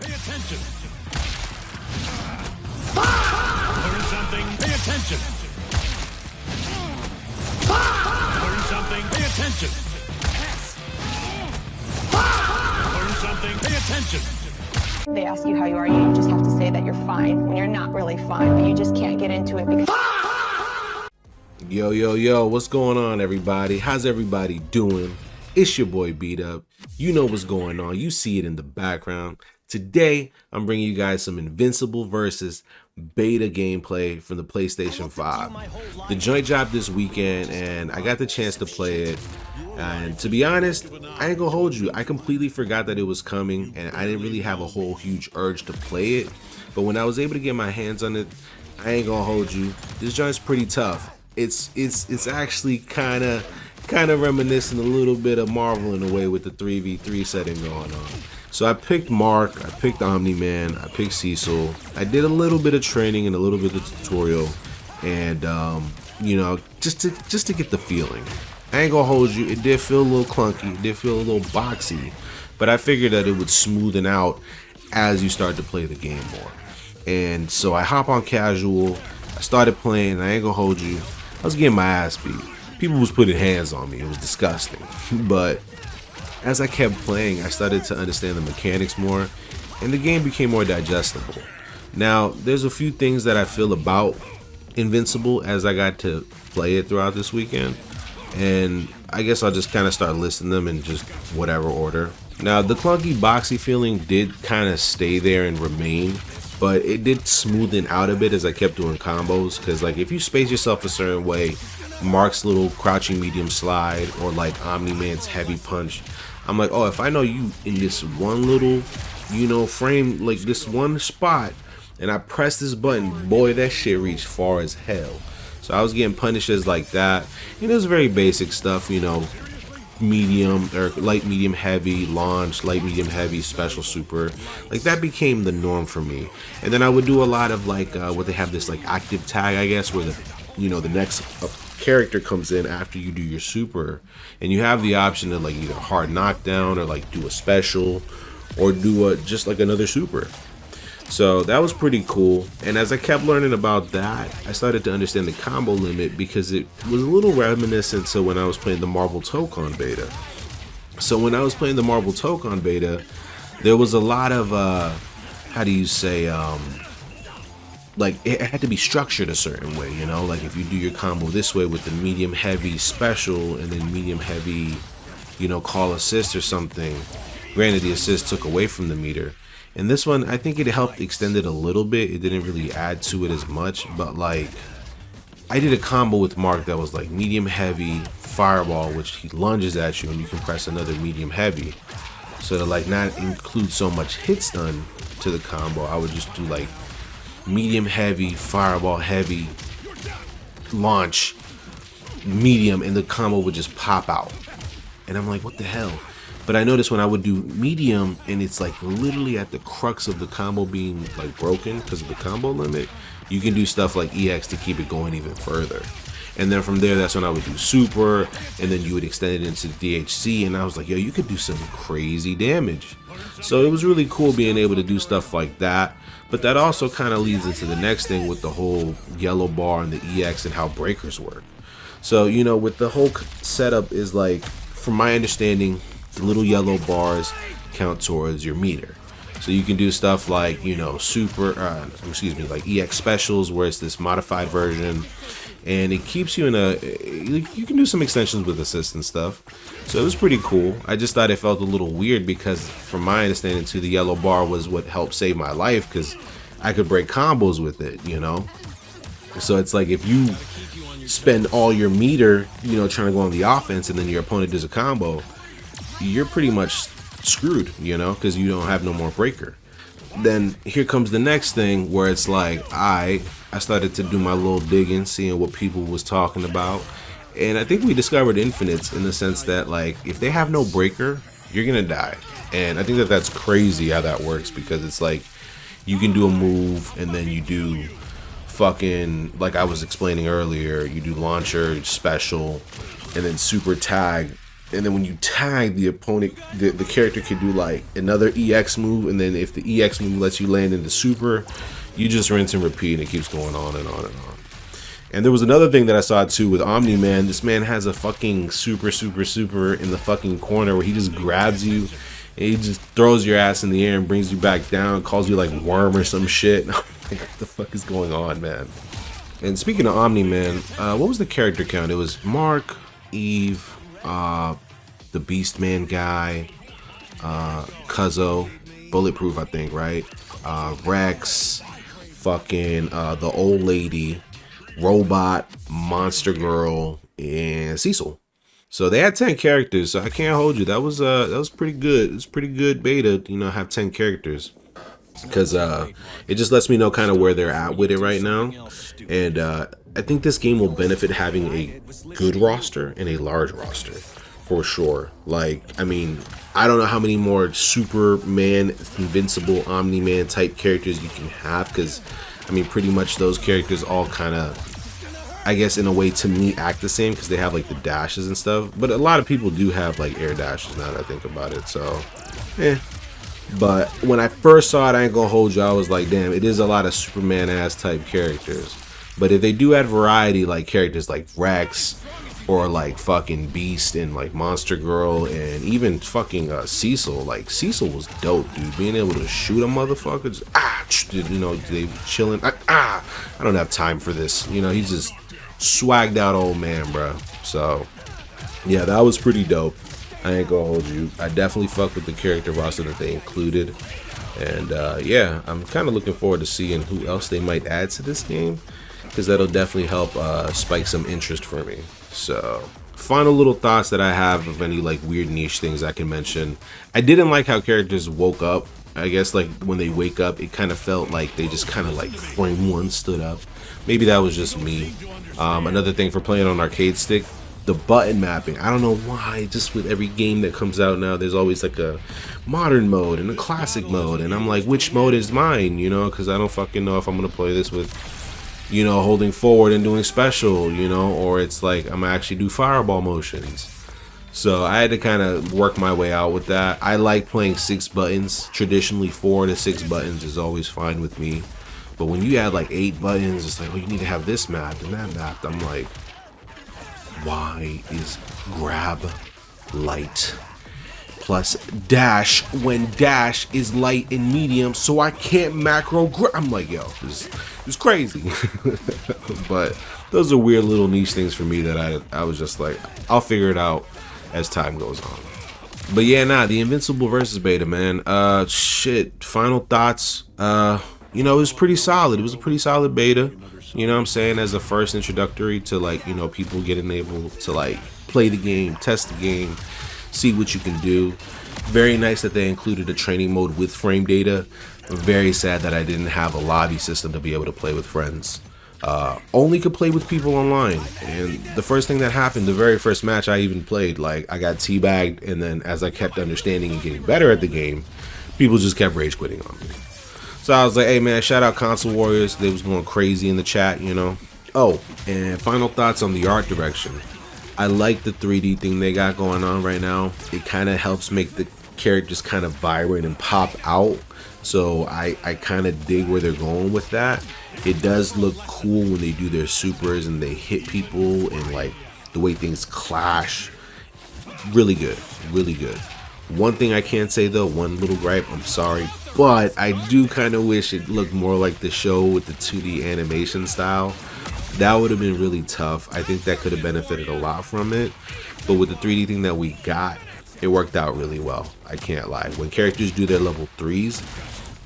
Pay attention. Learn something. Pay attention. Learn something. Pay attention. Learn something. Pay attention. They ask you how you are, you just have to say that you're fine when you're not really fine, but you just can't get into it because... Yo, what's going on, everybody? How's everybody doing? It's your boy Beat Up. You know what's going on. You see it in the background. Today, I'm bringing you guys some Invincible versus beta gameplay from the PlayStation 5. The joint dropped this weekend, and I got the chance to play it. And to be honest, I ain't gonna hold you. I completely forgot that it was coming, and I didn't really have a whole huge urge to play it. But when I was able to get my hands on it, I ain't gonna hold you. This joint's pretty tough. It's actually kind of reminiscent a little bit of Marvel in a way with the 3v3 setting going on. So I picked Mark, I picked Omni-Man, I picked Cecil. I did a little bit of training and a little bit of tutorial, and you know, just to get the feeling. I ain't gonna hold you, it did feel a little clunky, it did feel a little boxy, but I figured that it would smoothen out as you start to play the game more. And so I hop on casual, I started playing, and I ain't gonna hold you, I was getting my ass beat. People was putting hands on me, it was disgusting. But as I kept playing, I started to understand the mechanics more, and the game became more digestible. Now, there's a few things that I feel about Invincible as I got to play it throughout this weekend, and I guess I'll just kind of start listing them in just whatever order. Now, the clunky boxy feeling did kind of stay there and remain, but it did smoothen out a bit as I kept doing combos, because like if you space yourself a certain way, Mark's little crouching medium slide or like Omni-Man's heavy punch, I'm like, oh, if I know you in this one little, you know, frame, like this one spot, and I press this button, boy, that shit reached far as hell. So I was getting punishes like that, and it was very basic stuff, you know, medium or light, medium, heavy, launch, light, medium, heavy, special, super. Like that became the norm for me. And then I would do a lot of like what they have this like active tag, I guess, where the, you know, the next character comes in after you do your super, and you have the option to like either hard knockdown or like do a special or do a just like another super. So that was pretty cool, and as I kept learning about that, I started to understand the combo limit because it was a little reminiscent to when I was playing the Marvel Tokon beta. So when I was playing the Marvel Tokon beta, there was a lot of how do you say, like it had to be structured a certain way, you know, like if you do your combo this way with the medium heavy special and then medium heavy, you know, call assist or something. Granted, the assist took away from the meter. And this one, I think it helped extend it a little bit. It didn't really add to it as much, but like I did a combo with Mark that was like medium heavy fireball, which he lunges at you and you can press another medium heavy. So to like not include so much hit stun to the combo, I would just do like medium heavy fireball, heavy launch, medium, and the combo would just pop out. And I'm like, what the hell? But I noticed when I would do medium and it's like literally at the crux of the combo being like broken because of the combo limit, you can do stuff like EX to keep it going even further. And then from there, that's when I would do super, and then you would extend it into DHC, and I was like, yo, you could do some crazy damage. So it was really cool being able to do stuff like that. But that also kind of leads into the next thing with the whole yellow bar and the EX and how breakers work. So, you know, with the whole setup is like, from my understanding, the little yellow bars count towards your meter. So you can do stuff like, you know, like EX specials, where it's this modified version, and it keeps you in a, you can do some extensions with assist and stuff. So it was pretty cool. I just thought it felt a little weird because from my understanding too, the yellow bar was what helped save my life because I could break combos with it, you know. So it's like if you spend all your meter, you know, trying to go on the offense and then your opponent does a combo, you're pretty much screwed, you know, because you don't have no more breaker. Then here comes the next thing where it's like I started to do my little digging, seeing what people was talking about, and I think we discovered infinites in the sense that like if they have no breaker, you're gonna die. And I think that that's crazy how that works, because it's like you can do a move and then you do fucking, like I was explaining earlier, you do launcher, special, and then super tag, and then when you tag the opponent, the character can do like another EX move, and then if the EX move lets you land into super, you just rinse and repeat, and it keeps going on and on and on. And there was another thing that I saw too with Omni-Man. This man has a fucking super in the fucking corner where he just grabs you and he just throws your ass in the air and brings you back down, calls you like worm or some shit. I'm like, what the fuck is going on, man? And speaking of Omni-Man, what was the character count? It was Mark, Eve, the Beastman guy, Cuzzo, Bulletproof, I think, right? Rex, fucking the old lady, Robot, Monster Girl, and Cecil. So they had 10 characters, so I can't hold you. That was pretty good. It's pretty good beta, you know, have 10 characters. Because it just lets me know kind of where they're at with it right now. And I think this game will benefit having a good roster and a large roster. For sure. Like, I mean, I don't know how many more Superman, Invincible, Omni-Man type characters you can have, because, I mean, pretty much those characters all kind of, I guess, in a way, to me, act the same, because they have, like, the dashes and stuff. But a lot of people do have, like, air dashes now that I think about it, so, But when I first saw it, I ain't gonna hold you, I was like, damn, it is a lot of Superman-ass type characters. But if they do add variety, like characters like Rex, or like fucking Beast and like Monster Girl, and even fucking Cecil. Like Cecil was dope, dude. Being able to shoot a motherfucker, just, you know, they chilling. I don't have time for this. You know, he's just swagged out old man, bro. So yeah, that was pretty dope. I ain't gonna hold you. I definitely fuck with the character roster that they included, and yeah, I'm kind of looking forward to seeing who else they might add to this game, because that'll definitely help spike some interest for me. So, final little thoughts that I have of any like weird niche things I can mention. I didn't like how characters woke up. I guess like when they wake up, it kind of felt like they just kind of like frame one stood up. Maybe that was just me. Another thing for playing on arcade stick, the button mapping. I don't know why, just with every game that comes out now, there's always like a modern mode and a classic mode, and I'm like, which mode is mine, you know, because I don't fucking know if I'm gonna play this with, you know, holding forward and doing special, you know, or it's like I'm gonna actually do fireball motions. So I had to kind of work my way out with that. I like playing 6 buttons. Traditionally 4 to 6 buttons is always fine with me, but when you add like 8 buttons, it's like, oh, you need to have this mapped and that mapped. I'm like, why is grab light plus dash when dash is light and medium, so I can't macro grab? I'm like, yo, it's crazy. But those are weird little niche things for me that I was just like, I'll figure it out as time goes on. But yeah, the Invincible versus beta, man. Shit, final thoughts. You know, it was pretty solid. It was a pretty solid beta. You know what I'm saying? As a first introductory to, like, you know, people getting able to like play the game, test the game, see what you can do. Very nice that they included a training mode with frame data. Very sad that I didn't have a lobby system to be able to play with friends. Only could play with people online. And the first thing that happened, the very first match I even played, like, I got teabagged, and then as I kept understanding and getting better at the game, people just kept rage quitting on me. So I was like, hey man, shout out Console Warriors. They was going crazy in the chat, you know. Oh, and final thoughts on the art direction. I like the 3D thing they got going on right now. It kind of helps make the characters kind of vibrate and pop out. So I kind of dig where they're going with that. It does look cool when they do their supers and they hit people, and like the way things clash. Really good, really good. One thing I can't say though, one little gripe, I'm sorry, but I do kind of wish it looked more like the show with the 2D animation style. That would have been really tough. I think that could have benefited a lot from it. But with the 3D thing that we got, it worked out really well. I can't lie. When characters do their level 3s,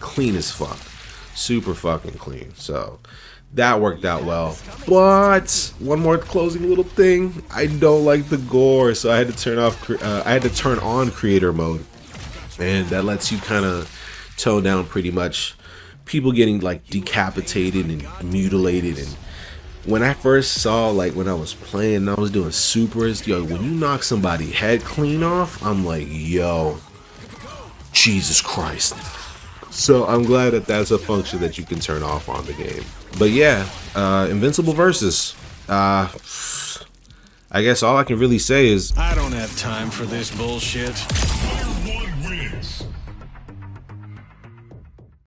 clean as fuck. Super fucking clean. So that worked out well. But one more closing little thing. I don't like the gore, so I had to turn on creator mode. And that lets you kind of tone down pretty much people getting like decapitated and mutilated. And when I first saw, like when I was playing, I was doing supers, yo, when you knock somebody head clean off, I'm like, yo, Jesus Christ. So I'm glad that that's a function that you can turn off on the game. But yeah, Invincible versus, I I guess all I can really say is I don't have time for this bullshit.